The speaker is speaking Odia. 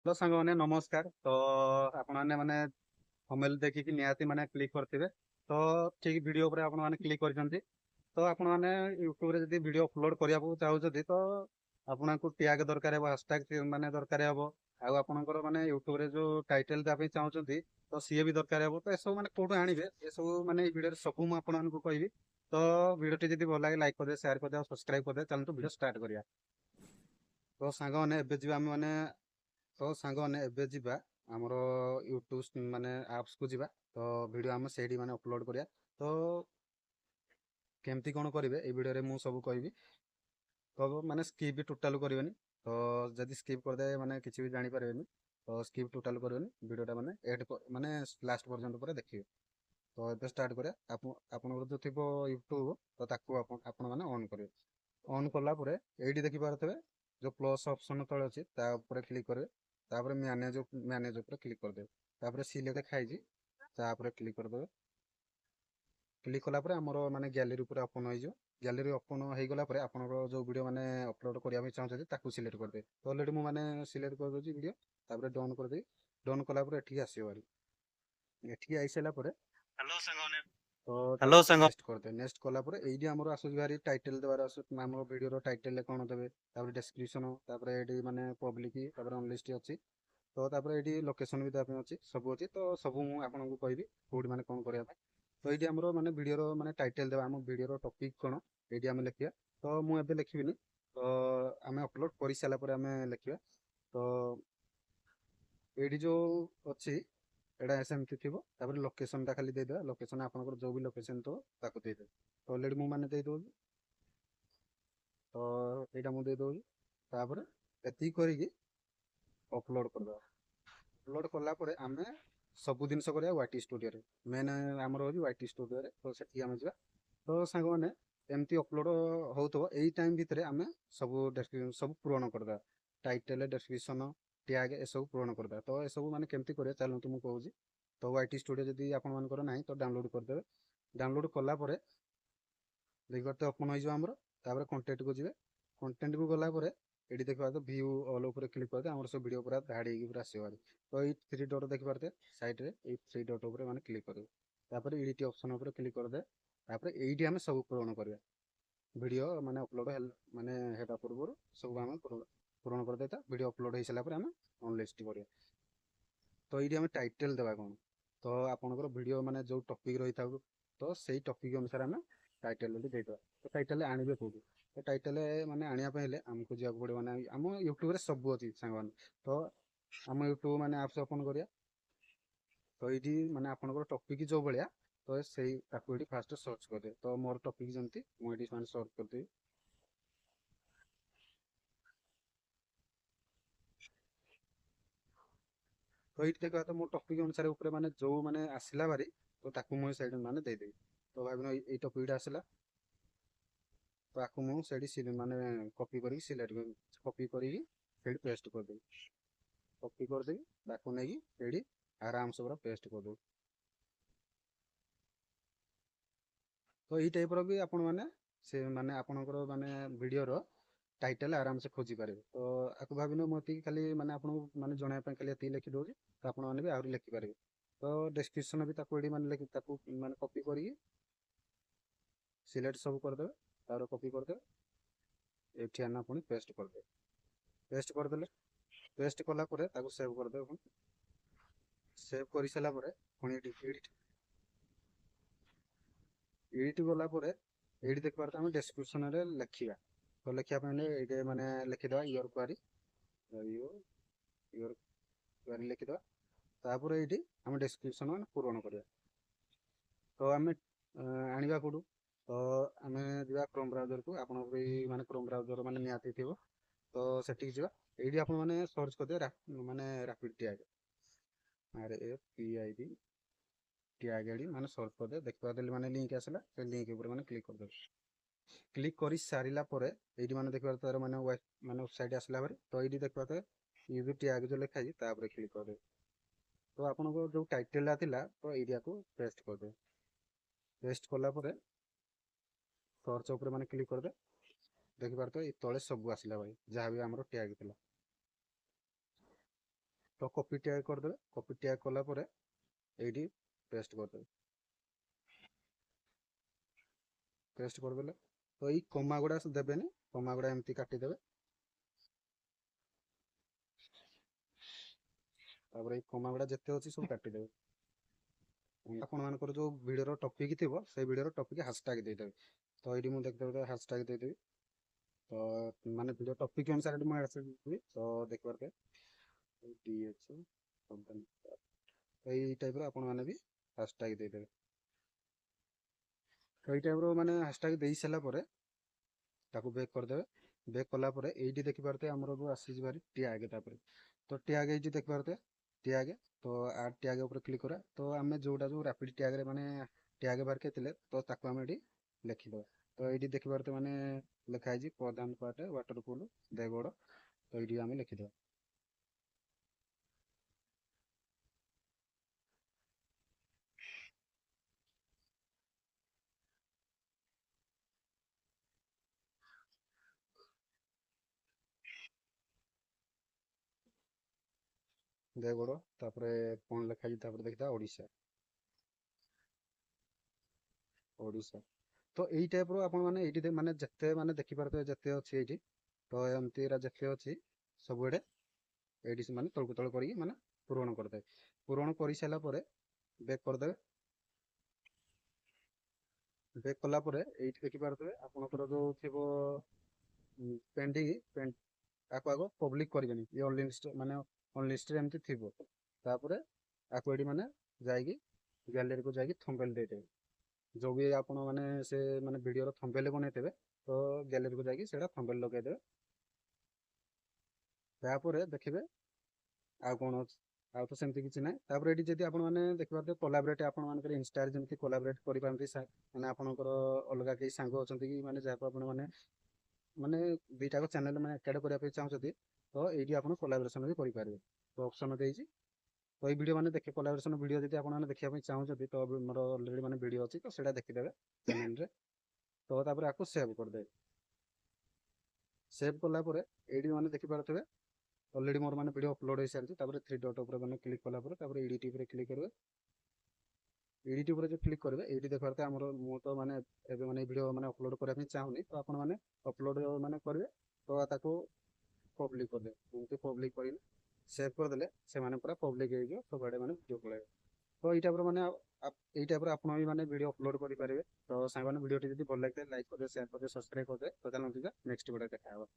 ହ୍ୟାଲୋ ସାଙ୍ଗମାନେ ନମସ୍କାର। ତ ଆପଣମାନେ ଥମ୍ବନେଲ୍ ଦେଖିକି ନିହାତି କ୍ଲିକ୍ କରିଥିବେ। ତ ଠିକ୍ ଭିଡ଼ିଓ ଉପରେ ଆପଣମାନେ କ୍ଲିକ୍ କରିଛନ୍ତି। ତ ଆପଣମାନେ ୟୁଟ୍ୟୁବରେ ଯଦି ଭିଡ଼ିଓ ଅପଲୋଡ଼ କରିବାକୁ ଚାହୁଁଛନ୍ତି ତ ଆପଣଙ୍କୁ ଟ୍ୟାଗ୍ ଦରକାର ହେବ, ହାସଟ୍ୟାଗ୍ ଦରକାର ହେବ। ଆଉ ଆପଣଙ୍କର ୟୁଟ୍ୟୁବରେ ଯେଉଁ ଟାଇଟେଲ୍ ଦେବା ପାଇଁ ଚାହୁଁଛନ୍ତି ତ ସିଏ ବି ଦରକାର ହେବ। ତ ଏସବୁ କୋଉଠୁ ଆଣିବେ, ଏସବୁ ଏଇ ଭିଡ଼ିଓରେ ସବୁ ମୁଁ ଆପଣମାନଙ୍କୁ କହିବି। ତ ଭିଡ଼ିଓଟି ଯଦି ଭଲ ଲାଗେ ଲାଇକ୍ କରିଦେବେ, ସେୟାର କରିଦେବେ ଆଉ ସବସ୍କ୍ରାଇବ୍ କରିଦେବେ। ଚାଲନ୍ତୁ ଭିଡ଼ିଓ ଷ୍ଟାର୍ଟ କରିବା। ତ ସାଙ୍ଗମାନେ ଏବେ ଯିବା ଯିବା ଆମର ୟୁଟ୍ୟୁବ ଆପ୍ସକୁ ଯିବା। ତ ଭିଡ଼ିଓ ଆମେ ସେଇଠି ଅପଲୋଡ଼ କରିବା। ତ କେମିତି କ'ଣ କରିବେ ଏଇ ଭିଡ଼ିଓରେ ମୁଁ ସବୁ କହିବି। ତ ସ୍କିପ୍ ବି ଟୋଟାଲ କରିବେନି। ତ ଯଦି ସ୍କିପ୍ କରିଦେବେ କିଛି ବି ଜାଣିପାରିବେନି। ତ ସ୍କିପ୍ ଟୋଟାଲ କରିବେନି, ଭିଡ଼ିଓଟା ଲାଷ୍ଟ ପର୍ଯ୍ୟନ୍ତ ପୁରା ଦେଖିବେ। ତ ଏବେ ଷ୍ଟାର୍ଟ କରିବା। ଆପଣଙ୍କର ଯେଉଁ ଥିବ ୟୁଟ୍ୟୁବ ତ ତାକୁ ଆପଣମାନେ ଅନ୍ କରିବେ। ଅନ୍ କଲା ପରେ ଏଇଠି ଦେଖିପାରୁଥିବେ ଯେଉଁ ପ୍ଲସ୍ ଅପସନ୍ ତଳେ ଅଛି ତା ଉପରେ କ୍ଲିକ୍ କରିବେ। ତାପରେ ମ୍ୟାନେଜ୍ ଉପରେ କ୍ଲିକ୍ କରିଦେବେ। ତାପରେ ସିଲେକ୍ଟ ଖାଇଛି ତାପରେ କ୍ଲିକ୍ କରିଦେବେ। କ୍ଲିକ୍ କଲା ପରେ ଆମର ଗ୍ୟାଲେରୀ ଉପରେ ଓପନ୍ ହେଇଯିବ। ଗ୍ୟାଲେରୀ ଓପନ୍ ହେଇଗଲା ପରେ ଆପଣଙ୍କର ଯେଉଁ ଭିଡ଼ିଓ ଅପଲୋଡ଼ କରିବା ପାଇଁ ଚାହୁଁଛନ୍ତି ତାକୁ ସିଲେକ୍ଟ କରିଦେବେ। ତ ଅଲରେଡ଼ି ମୁଁ ସିଲେକ୍ଟ କରିଦେଉଛି ଭିଡ଼ିଓ। ତାପରେ ଡନ୍ କରିଦେବି। ଡନ୍ କଲା ପରେ ଏଠିକି ଆସିବ ଭାରି। ଏଠିକି ଆସିସାରିଲା ପରେ ହ୍ୟାଲୋ ସାଙ୍ଗମାନେ। ତ ହ୍ୟାଲୋ ସାଙ୍ଗ। ନେକ୍ସଟ କରିଦେବେ। ନେକ୍ସଟ କଲା ପରେ ଏଇଠି ଆମର ଆସୁଛି ଭାରି ଟାଇଟେଲ୍ ଦେବାର ଆସୁଛି। ଆମ ଭିଡ଼ିଓର ଟାଇଟେଲ୍ କ'ଣ ଦେବେ, ତାପରେ ଡେସ୍କ୍ରିପସନ୍, ତାପରେ ଏଇଠି ପବ୍ଲିକ୍, ତାପରେ ଅନଲିଷ୍ଟ ଅଛି। ତ ତାପରେ ଏଇଠି ଲୋକେସନ୍ ବି ଦେବା ପାଇଁ ଅଛି, ସବୁ ଅଛି। ତ ସବୁ ମୁଁ ଆପଣଙ୍କୁ କହିବି କୋଉଠି କ'ଣ କରିବା ପାଇଁ। ତ ଏଇଠି ଆମର ଭିଡ଼ିଓର ଟାଇଟେଲ୍ ଦେବା, ଆମ ଭିଡ଼ିଓର ଟପିକ୍ କ'ଣ ଏଇଠି ଆମେ ଲେଖିବା। ତ ମୁଁ ଏବେ ଲେଖିବିନି, ତ ଆମେ ଅପଲୋଡ଼ କରିସାରିଲା ପରେ ଆମେ ଲେଖିବା। ତ ଏଇଠି ଯେଉଁ ଅଛି ଏଇଟା ସେମିତି ଥିବ। ତାପରେ ଲୋକେସନ୍ଟା ଖାଲି ଦେଇଦେବା। ଲୋକେସନ୍ ଆପଣଙ୍କର ଯେଉଁ ବି ଲୋକେସନ୍ ଥିବ ତାକୁ ଦେଇଦେବେ। ତ ଅଲରେଡ଼ି ମୁଁ ଦେଇଦେଉଛି। ତ ଏଇଟା ମୁଁ ଦେଇଦେଉଛି। ତାପରେ ଏତିକି କରିକି ଅପଲୋଡ଼ କରିଦେବା। ଅପଲୋଡ଼ କଲା ପରେ ଆମେ ସବୁ ଜିନିଷ କରିବା ୱାଇଟି ଷ୍ଟୁଡ଼ିଓରେ। ମେନ୍ ଆମର ହେଉଛି ୱାଇଟି ଷ୍ଟୁଡ଼ିଓରେ। ତ ସେଠିକି ଆମେ ଯିବା। ତ ସାଙ୍ଗମାନେ ଏମିତି ଅପଲୋଡ଼ ହେଉଥିବ, ଏଇ ଟାଇମ୍ ଭିତରେ ଆମେ ସବୁ ପୂରଣ କରିଦେବା। ଟାଇଟେଲ୍, ଡେସ୍କ୍ରିପସନ୍, ଟ୍ୟାଗ୍ ଏସବୁ ପୂରଣ କରିଦେବା। ତ ଏସବୁ କେମିତି କରିବା ଚାଲନ୍ତୁ ମୁଁ କହୁଛି। ତ ୱାଇଟି ଷ୍ଟୁଡ଼ିଓ ଯଦି ଆପଣମାନଙ୍କର ନାହିଁ ତ ଡାଉନଲୋଡ଼ କରିଦେବେ। ଡାଉନଲୋଡ଼ କଲା ପରେ ଦେଖିପାରୁଥିବେ ଓପନ୍ ହେଇଯିବ ଆମର। ତାପରେ କଣ୍ଟେଣ୍ଟକୁ ଯିବେ। କଣ୍ଟେଣ୍ଟକୁ ଗଲା ପରେ ଏଠି ଦେଖିପାରୁଥିବେ ଭ୍ୟୁ ଅଲ୍ ଉପରେ କ୍ଲିକ୍ କରିଦେବେ। ଆମର ସବୁ ଭିଡ଼ିଓ ପୁରା ଧାଡ଼ି ହେଇକି ପୁରା ଆସିବ ଭାରି। ତ ଏଇ ଥ୍ରୀ ଡଟ୍ ଦେଖିପାରୁଥିବେ ସାଇଡ଼୍ରେ, ଏଇ ଥ୍ରୀ ଡଟ୍ ଉପରେ କ୍ଲିକ୍ କରିବେ। ତାପରେ ଏଡିଟ୍ ଅପସନ୍ ଉପରେ କ୍ଲିକ୍ କରିଦେବେ। ତାପରେ ଏଇଠି ଆମେ ସବୁ ପୂରଣ କରିବା। ଭିଡ଼ିଓ ଅପଲୋଡ଼ ହେବା ପୂର୍ବରୁ ସବୁ ଆମେ ପୂରଣ କରିଦେଇଥିବା। ଭିଡ଼ିଓ ଅପଲୋଡ଼ ହେଇସାରିଲା ପରେ ଆମେ ଅନଲିଷ୍ଟ କରିବା। ତ ଏଇଠି ଆମେ ଟାଇଟେଲ୍ ଦେବା କ'ଣ, ତ ଆପଣଙ୍କର ଭିଡ଼ିଓ ଯେଉଁ ଟପିକ୍ ରହିଥାଉ ତ ସେଇ ଟପିକ୍ ଅନୁସାରେ ଆମେ ଟାଇଟେଲ୍ ଦେଇଦେବା। ତ ଟାଇଟେଲ୍ ଆଣିବେ କେଉଁଠୁ? ତ ଟାଇଟେଲ୍ ଆଣିବା ପାଇଁ ହେଲେ ଆମକୁ ଯିବାକୁ ପଡ଼ିବ। ଆମ ୟୁଟ୍ୟୁବରେ ସବୁ ଅଛି ସାଙ୍ଗମାନେ। ତ ଆମ ୟୁଟ୍ୟୁବ ଆପ୍ସ ଓପନ୍ କରିବା। ତ ଏଇଠି ଆପଣଙ୍କର ଟପିକ୍ ଯେଉଁ ଭଳିଆ ତ ତାକୁ ଏଇଠି ଫାଷ୍ଟ ସର୍ଚ୍ଚ କରିଦେବେ। ତ ମୋର ଟପିକ୍ ଯେମିତି ମୁଁ ଏଇଠି ସର୍ଚ୍ଚ କରିଦେବି। ତ ଏଇଠି ଦେଖିବା ତ ମୋ ଟପିକ୍ ଅନୁସାରେ ଉପରେ ଯେଉଁ ଆସିଲା ଭାରି ତ ତାକୁ ମୁଁ ସେଇଠି ଦେଇଦେବି। ତ ଭାବିନ ଏଇ ଟପିକ୍ଟା ଆସିଲା, ତ ଆକୁ ମୁଁ ସେଇଠି କପି କରିକି ସେଇଠି ପେଷ୍ଟ କରିଦେବି। କପି କରିଦେବି, ତାକୁ ନେଇକି ସେଇଠି ଆରାମସେ ପୁରା ପେଷ୍ଟ କରିଦେବି। ତ ଏଇ ଟାଇପ୍ର ବି ଆପଣମାନେ ଆପଣଙ୍କର ଭିଡ଼ିଓର ଟାଇଟେଲ୍ ଆରାମସେ ଖୋଜିପାରିବେ। ତ ଆକୁ ଭାବିନି ମୁଁ ଏତିକି ଖାଲି ଆପଣଙ୍କୁ ଜଣାଇବା ପାଇଁ ଖାଲି ଏତିକି ଲେଖିଦେଉଛି। ତ ଆପଣମାନେ ବି ଆହୁରି ଲେଖିପାରିବେ। ତ ଡେସ୍କ୍ରିପସନ୍ ବି ତାକୁ ଏଇଠି ତାକୁ କପି କରିକି ସିଲେକ୍ଟ ସବୁ କରିଦେବେ। ତାପରେ କପି କରିଦେବେ, ଏଇଠି ଆନା ପୁଣି ପେଷ୍ଟ କରିଦେବେ। ପେଷ୍ଟ କରିଦେଲେ, ପେଷ୍ଟ କଲା ପରେ ତାକୁ ସେଭ୍ କରିଦେବେ। ପୁଣି ସେଭ୍ କରିସାରିଲା ପରେ ପୁଣି ଏଇଠି ଗଲା ପରେ ଏଇଠି ଦେଖିପାରୁଥିବେ ଆମେ ଡେସ୍କ୍ରିପସନ୍ରେ ଲେଖିବା। ତ ଲେଖିବା ପାଇଁ ହେଲେ ଏଇଠି ଲେଖିଦେବା ୟୁଅର୍ କ୍ୱାରି ଲେଖିଦେବା। ତାପରେ ଏଇଠି ଆମେ ଡେସ୍କ୍ରିପସନ୍ ପୂରଣ କରିବା। ତ ଆମେ ଆଣିବା କେଉଁଠୁ? ତ ଆମେ ଯିବା କ୍ରୋମ୍ ବ୍ରାଉଜରକୁ। ଆପଣଙ୍କର ବି କ୍ରୋମ୍ ବ୍ରାଉଜର ନିହାତି ଥିବ। ତ ସେଠିକି ଯିବା। ଏଇଠି ଆପଣମାନେ ସର୍ଚ୍ଚ କରିଦେବେ ରାପିଡ୍ ଟ୍ୟାଗ୍, RAPID ଟ୍ୟାଗ୍ ଏଠି ସର୍ଚ୍ଚ କରିଦେବେ। ଦେଖିପାରୁଥିଲେ ଲିଙ୍କ୍ ଆସିଲା। ସେ ଲିଙ୍କ୍ ଉପରେ କ୍ଲିକ୍ କରିଦେବେ। କ୍ଲିକ୍ କରିସାରିଲା ପରେ ଏଇଠି ଦେଖିପାରୁଥିବେ ତାର ୱେବସାଇଟ୍ ଆସିଲା ପରେ। ତ ଏଇଠି ଦେଖିପାରୁଥିବେ ୟୁଭି ଟ୍ୟାଗ୍ ଯେଉଁ ଲେଖା ହେଇଛି ତା ଉପରେ କ୍ଲିକ୍ କରିଦେବେ। ତ ଆପଣଙ୍କ ଯେଉଁ ଟାଇଟେଲ୍ଟା ଥିଲା ତ ଏରିଆକୁ ପେଷ୍ଟ କରିଦେବେ। ପେଷ୍ଟ କଲା ପରେ ସର୍ଚ୍ଚ ଉପରେ କ୍ଲିକ୍ କରିଦେବେ। ଦେଖିପାରୁଥିବେ ଏଇ ତଳେ ସବୁ ଆସିଲା ଭାଇ, ଯାହା ବି ଆମର ଟ୍ୟାଗ୍ ଥିଲା। ତ କପି ଟ୍ୟାଗ କରିଦେବେ। କପି ଟ୍ୟାଗ କଲା ପରେ ଏଇଠି ପେଷ୍ଟ କରିଦେବେ। ପେଷ୍ଟ କରିଦେଲେ ତ ଏଇ କମା ଗୁଡ଼ା ଦେବେନି, କମା ଗୁଡ଼ା ଏମିତି କାଟିଦେବେ। ତାପରେ ଏଇ କମା ଗୁଡ଼ା ଯେତେ ଅଛି ସବୁ କାଟିଦେବେ। ଆପଣମାନଙ୍କର ଯେଉଁ ଭିଡ଼ିଓର ଟପିକ୍ ଥିବ ସେଇ ଭିଡ଼ିଓର ଟପିକ୍ ହାସଟ୍ୟାଗ ଦେଇଦେବେ। ତ ଏଇଠି ମୁଁ ଦେଖିଦେବେ ହାସଟ୍ୟାଗ ଦେଇଦେବି। ତ ମାନେ ଭିଡ଼ିଓ ଟପିକ୍ ଅନୁସାରେ ମୁଁ ହାସଟ୍ୟାଗ ଦେଇଦେବି। ତ ଦେଖିପାରୁଥିବେ ଏଇ ଟାଇପ୍ର ଆପଣମାନେ ବି ହାସଟ୍ୟାଗ ଦେଇଦେବେ। ତ ଏଇ ଟାଇପ୍ର ମାନେ ହାସଟ୍ୟାଗ ଦେଇ ସାରିଲା ପରେ ତାକୁ ବେକ୍ କରିଦେବେ। ବେକ୍ କଲା ପରେ ଏଇଠି ଦେଖିପାରୁଥିବେ ଆମର ଯେଉଁ ଆସିଛି ଭାରି ଟ୍ୟାଗ। ତାପରେ ତ ଟ୍ୟାଗ ଏଇଠି ଦେଖିପାରୁଥିବେ ଟ୍ୟାଗ। ତ ଆଡ୍ ଟ୍ୟାଗ ଉପରେ କ୍ଲିକ୍ କରା। ତ ଆମେ ଯୋଉଟା ଯୋଉ ରାପିଡ୍ ଟ୍ୟାଗରେ ମାନେ ଟ୍ୟାଗ ବାହାର କରିଥିଲେ ତ ତାକୁ ଆମେ ଏଠି ଲେଖିଦେବା। ତ ଏଇଠି ଦେଖିପାରୁଥିବେ ମାନେ ଲେଖା ହେଇଛି ପ୍ରଧାନ ପାଟ ୱାଟରଫୁଲ୍ ଦେବଗଡ଼। ତ ଏଇଠି ଆମେ ଲେଖିଦେବା ଦେବଗଡ଼। ତାପରେ କଣ ଲେଖା ହେଇଛି ତାପରେ ଦେଖିବା ଓଡ଼ିଶା। ଓଡ଼ିଶା। ତ ଏଇ ଟାଇପ୍ର ଆପଣମାନେ ଏଇଠି ମାନେ ଯେତେ ମାନେ ଦେଖିପାରୁଥିବେ ଯେତେ ଅଛି ଏଇଠି। ତ ଏମିତି ଏରା ଯେତେ ଅଛି ସବୁଆଡ଼େ ଏଇଠି ସେମାନେ ତଳକୁ ତଳ କରିକି ମାନେ ପୂରଣ କରିଦେବେ। ପୂରଣ କରିସାରିଲା ପରେ ବେକ୍ କରିଦେବେ। ବେକ୍ କଲା ପରେ ଏଇଠି ଦେଖିପାରୁଥିବେ ଆପଣଙ୍କର ଯେଉଁ ଥିବ ପେଣ୍ଡିଂ ଆକୁ ଆଗ ପବ୍ଲିକ୍ କରିବେନି। ଇଏ ଅନଲିଷ୍ଟ ମାନେ ଅନଲିଷ୍ଟରେ ଏମିତି ଥିବ। ତାପରେ ଆକୁ ଏଠି ମାନେ ଯାଇକି ଗ୍ୟାଲେରୀକୁ ଯାଇକି ଥମ୍ବନେଲ୍ ଦେଇଦେବେ। ଯେଉଁ ବି ଆପଣ ମାନେ ସେ ମାନେ ଭିଡ଼ିଓର ଥମ୍ବନେଲ୍ ବନେଇଥିବେ ତ ଗ୍ୟାଲେରୀକୁ ଯାଇକି ସେଇଟା ଥମ୍ବନେଲ୍ ଲଗେଇଦେବେ। ତାପରେ ଦେଖିବେ ଆଉ କଣ ଅଛି। ଆଉ ତ ସେମିତି କିଛି ନାହିଁ। ତାପରେ ଏଠି ଯଦି ଆପଣମାନେ ଦେଖିପାରୁଥିବେ କୋଲାବରେଟ୍ ଆପଣମାନଙ୍କର ଇନଷ୍ଟାରେ ଯେମିତି କୋଲାବରେଟ୍ କରିପାରନ୍ତି ମାନେ ଆପଣଙ୍କର ଅଲଗା କେହି ସାଙ୍ଗ ଅଛନ୍ତି କି ମାନେ ଯାହାକୁ ଆପଣମାନେ ମାନେ ଦୁଇଟାକ ଚ୍ୟାନେଲ୍ ମାନେ ଏକାଠି କରିବା ପାଇଁ ଚାହୁଁଛନ୍ତି ତ ଏଇଠି ଆପଣ କୋଲାବରେସନ୍ ବି କରିପାରିବେ। ତ ଅପସନ୍ ଦେଇଛି। ତ ଏଇ ଭିଡ଼ିଓ ମାନେ ଦେଖି କୋଲାବରେସନ୍ ଭିଡ଼ିଓ ଯଦି ଆପଣମାନେ ଦେଖିବା ପାଇଁ ଚାହୁଁଛନ୍ତି ତ ମୋର ଅଲରେଡ଼ି ମାନେ ଭିଡ଼ିଓ ଅଛି ତ ସେଇଟା ଦେଖିଦେବେ ଚ୍ୟାନେଲ୍ରେ। ତ ତାପରେ ଆକୁ ସେଭ୍ କରିଦେବେ। ସେଭ୍ କଲା ପରେ ଏଇଠି ମାନେ ଦେଖିପାରୁଥିବେ ଅଲରେଡ଼ି ମୋର ମାନେ ଭିଡ଼ିଓ ଅପଲୋଡ଼ ହେଇସାରିଛି। ତାପରେ ଥ୍ରୀ ଡଟ୍ ଉପରେ ମାନେ କ୍ଲିକ୍ କଲା ପରେ ତାପରେ ଏଡ଼ିଟ୍ ଉପରେ କ୍ଲିକ୍ କରିବେ। ଏଡ଼ିଟ୍ ଉପରେ ଯେଉଁ କ୍ଲିକ୍ କରିବେ ଏଇଠି ଦେଖିପାରୁଥିବେ ଆମର ମୁଁ ତ ମାନେ ଏବେ ମାନେ ଭିଡ଼ିଓ ମାନେ ଅପଲୋଡ଼ କରିବା ପାଇଁ ଚାହୁଁନି। ତ ଆପଣମାନେ ଅପଲୋଡ଼ ମାନେ କରିବେ ତ ତାକୁ ପବ୍ଲିକ୍ କରିଦେବେ। ଏମିତି ପବ୍ଲିକ୍ କରିଲେ ସେଭ୍ କରିଦେଲେ ସେମାନେ ପୁରା ପବ୍ଲିକ୍ ହେଇଯିବ। ସବୁଆଡ଼େ ମାନେ ଭିଡ଼ିଓ ପଳାଇବ। ତ ଏଇ ଟାଇପ୍ର ମାନେ ଏଇ ଟାଇପ୍ର ଆପଣ ବି ମାନେ ଭିଡ଼ିଓ ଅପଲୋଡ଼ କରିପାରିବେ। ତ ସାଙ୍ଗମାନେ ଭିଡ଼ିଓଟି ଯଦି ଭଲ ଲାଗିଥାଏ ଲାଇକ୍ କରିଦେବେ, ସେୟାର କରିଦେବେ, ସବସ୍କ୍ରାଇବ୍ କରିଦେବେ। ତ ଚାଲନ୍ତୁ ନେକ୍ସଟ ଭିଡ଼ିଓ ଦେଖା ହେବ।